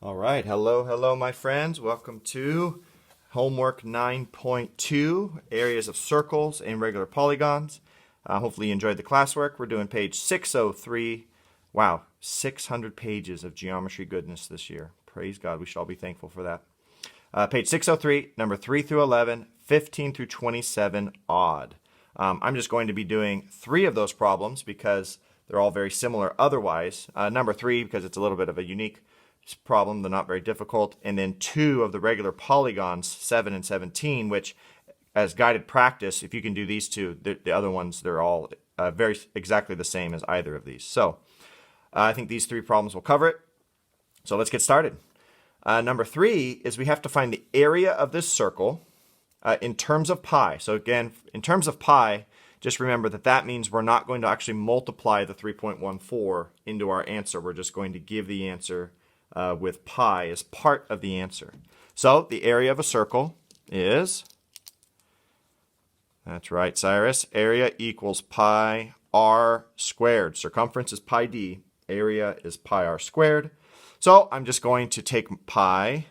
All right, hello, my friends. Welcome to homework 9.2, areas of circles and regular polygons. Hopefully you enjoyed the classwork. We're doing page 603. Wow, 600 pages of geometry goodness this year. Praise God, we should all be thankful for that. Page 603, number 3 through 11, 15 through 27, odd. I'm just going to be doing 3 of those problems because they're all very similar otherwise. Number 3 because it's a little bit of a unique problem, they're not very difficult, and then 2 of the regular polygons, 7 and 17, which as guided practice, if you can do these 2, the other ones, they're all very exactly the same as either of these. So I think these 3 problems will cover it. So let's get started. Number 3 is we have to find the area of this circle in terms of pi. So again, in terms of pi, just remember that means we're not going to actually multiply the 3.14 into our answer. We're just going to give the answer with pi as part of the answer. So the area of a circle is, that's right, Cyrus, area equals pi r squared. Circumference is pi d, area is pi r squared. So I'm just going to take pi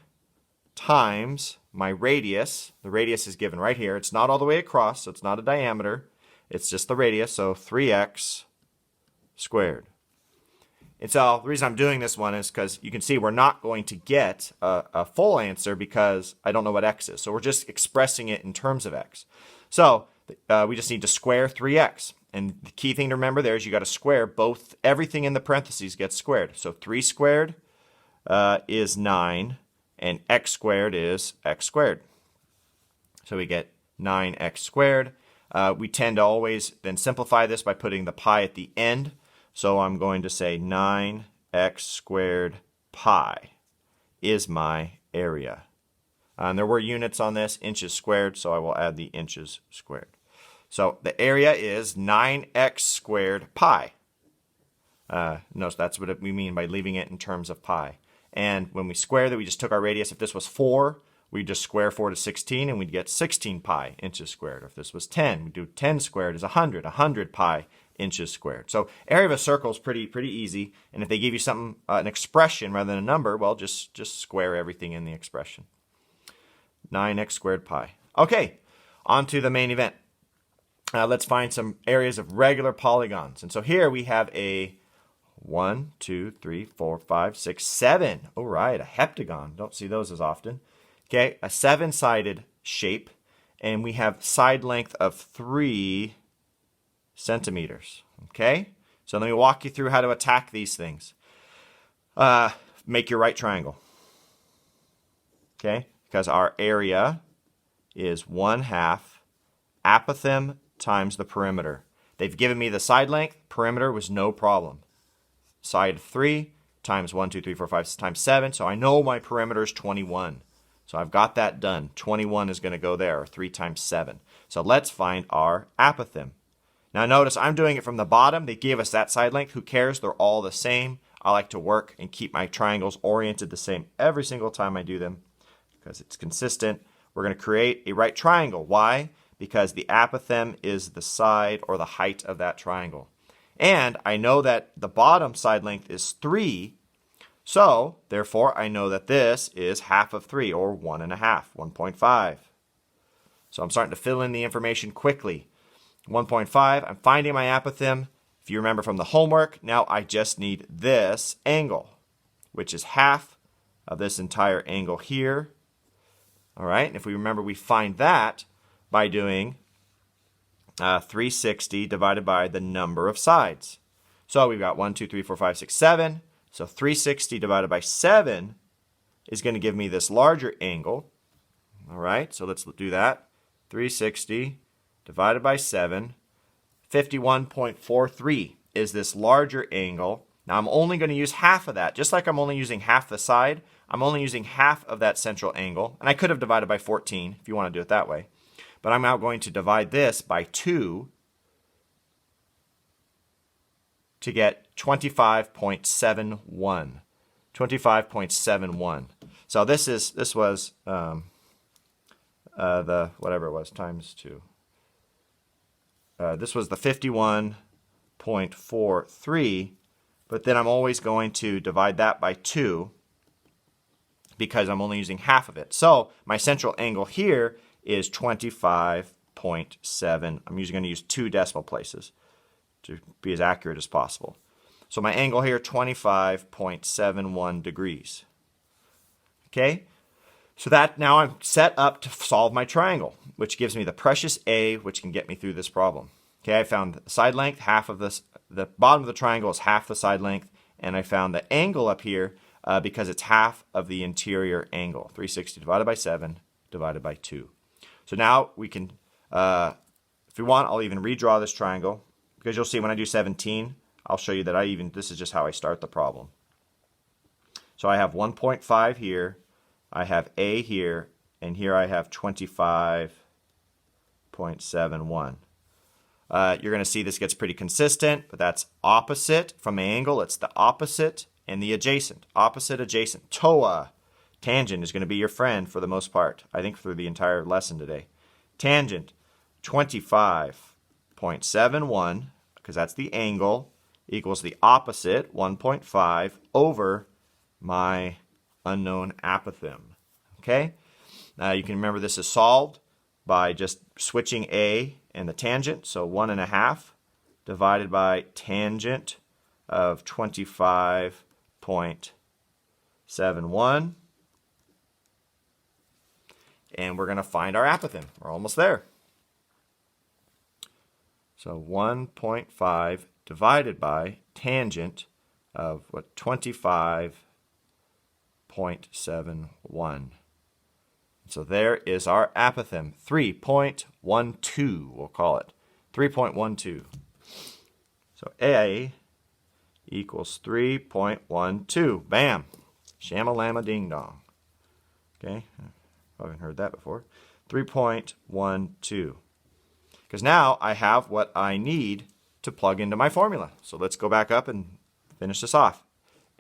times my radius. The radius is given right here. It's not all the way across, so it's not a diameter. It's just the radius, so 3x squared. And so the reason I'm doing this one is because you can see we're not going to get a full answer because I don't know what x is. So we're just expressing it in terms of x. So we just need to square 3x. And the key thing to remember there is you got to square everything in the parentheses gets squared. So 3 squared is 9, and x squared is x squared. So we get 9x squared. We tend to always then simplify this by putting the pi at the end. So I'm going to say 9x squared pi is my area. And there were units on this, inches squared, so I will add the inches squared. So the area is 9x squared pi. Notice that's what we mean by leaving it in terms of pi. And when we square that, we just took our radius. If this was 4, we just square 4 to 16, and we'd get 16 pi inches squared. If this was 10, we do 10 squared is 100 pi inches squared. So area of a circle is pretty easy. And if they give you something, an expression rather than a number, well, just square everything in the expression. 9x squared pi. Okay, on to the main event. Let's find some areas of regular polygons. And so here we have a 1, 2, 3, 4, 5, 6, 7. All right, a heptagon. Don't see those as often. Okay, a 7-sided shape. And we have side length of 3 centimeters. Okay, so let me walk you through how to attack these things. Make your right triangle. Okay, because our area is 1/2 apothem times the perimeter. They've given me the side length. Perimeter was no problem. Side of 3 times 1, 2, 3, 4, 5 times 7. So I know my perimeter is 21. So I've got that done. 21 is going to go there, or 3 times 7. So let's find our apothem. Now notice I'm doing it from the bottom. They gave us that side length. Who cares? They're all the same. I like to work and keep my triangles oriented the same every single time I do them because it's consistent. We're going to create a right triangle. Why? Because the apothem is the side or the height of that triangle. And I know that the bottom side length is 3. So therefore I know that this is half of 3, or 1.5, 1.5. So I'm starting to fill in the information quickly. 1.5, I'm finding my apothem. If you remember from the homework, now I just need this angle, which is half of this entire angle here. All right, and if we remember, we find that by doing 360 divided by the number of sides. So we've got 1, 2, 3, 4, 5, 6, 7. So 360 divided by 7 is going to give me this larger angle. All right, so let's do that. 360 divided by 7, 51.43 is this larger angle. Now I'm only going to use half of that. Just like I'm only using half the side, I'm only using half of that central angle. And I could have divided by 14 if you want to do it that way. But I'm now going to divide this by 2 to get 25.71. 25.71. So this was the whatever it was times 2. This was the 51.43, but then I'm always going to divide that by 2 because I'm only using half of it. So my central angle here is 25.7. I'm usually going to use 2 decimal places to be as accurate as possible. So my angle here, 25.71 degrees. Okay, so that now I'm set up to solve my triangle, which gives me the precious A, which can get me through this problem. Okay, I found the side length, half of this, the bottom of the triangle is half the side length, and I found the angle up here because it's half of the interior angle. 360 divided by 7 divided by 2. So now we can, if we want, I'll even redraw this triangle, because you'll see when I do 17, I'll show you that this is just how I start the problem. So I have 1.5 here, I have A here, and here I have 25.71. You're going to see this gets pretty consistent, but that's opposite from the angle. It's the opposite and the adjacent. Opposite, adjacent. TOA. Tangent is going to be your friend for the most part, I think, through the entire lesson today. Tangent, 25.71, because that's the angle, equals the opposite, 1.5, over my unknown apothem. Okay? You can remember this is solved by just switching A and the tangent, so 1.5 divided by tangent of 25.71. And we're going to find our apothem. We're almost there. So 1.5 divided by tangent of what, 25.71. So there is our apothem, 3.12, we'll call it, 3.12. So A equals 3.12. Bam! Shamalama ding dong. Okay, I haven't heard that before. 3.12. Because now I have what I need to plug into my formula. So let's go back up and finish this off.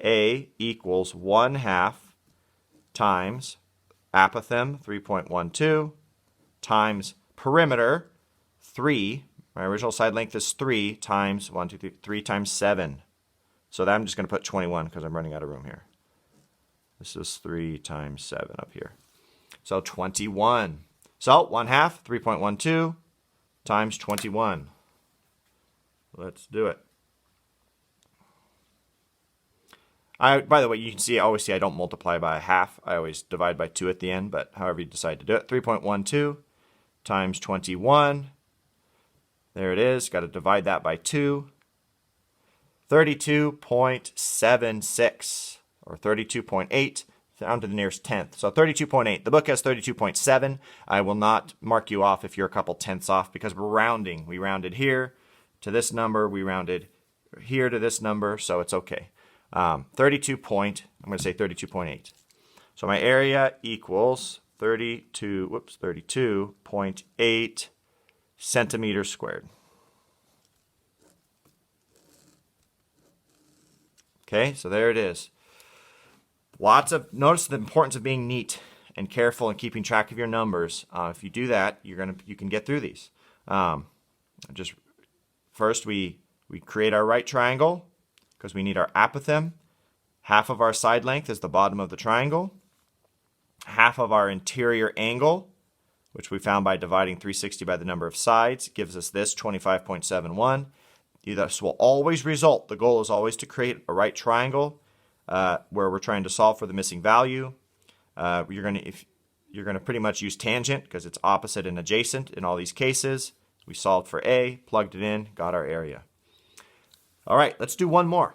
A equals 1/2 times apothem, 3.12, times perimeter, 3. My original side length is 3 times 3 times 7. So that I'm just going to put 21 because I'm running out of room here. This is 3 times 7 up here. So 21. So 1/2, 3.12 times 21. Let's do it. By the way, you can see, always see I don't multiply by a half. I always divide by 2 at the end, but however you decide to do it. 3.12 times 21. There it is. Got to divide that by 2. 32.76 or 32.8 down to the nearest tenth. So 32.8. The book has 32.7. I will not mark you off if you're a couple tenths off because we're rounding. We rounded here to this number. We rounded here to this number, so it's okay. 32.8. So my area equals 32.8 centimeters squared. Okay, so there it is. Notice the importance of being neat and careful and keeping track of your numbers. If you do that, you can get through these. First we create our right triangle, because we need our apothem. Half of our side length is the bottom of the triangle. Half of our interior angle, which we found by dividing 360 by the number of sides, gives us this, 25.71. This will always result, the goal is always to create a right triangle where we're trying to solve for the missing value. You're going to pretty much use tangent because it's opposite and adjacent in all these cases. We solved for A, plugged it in, got our area. All right, let's do one more.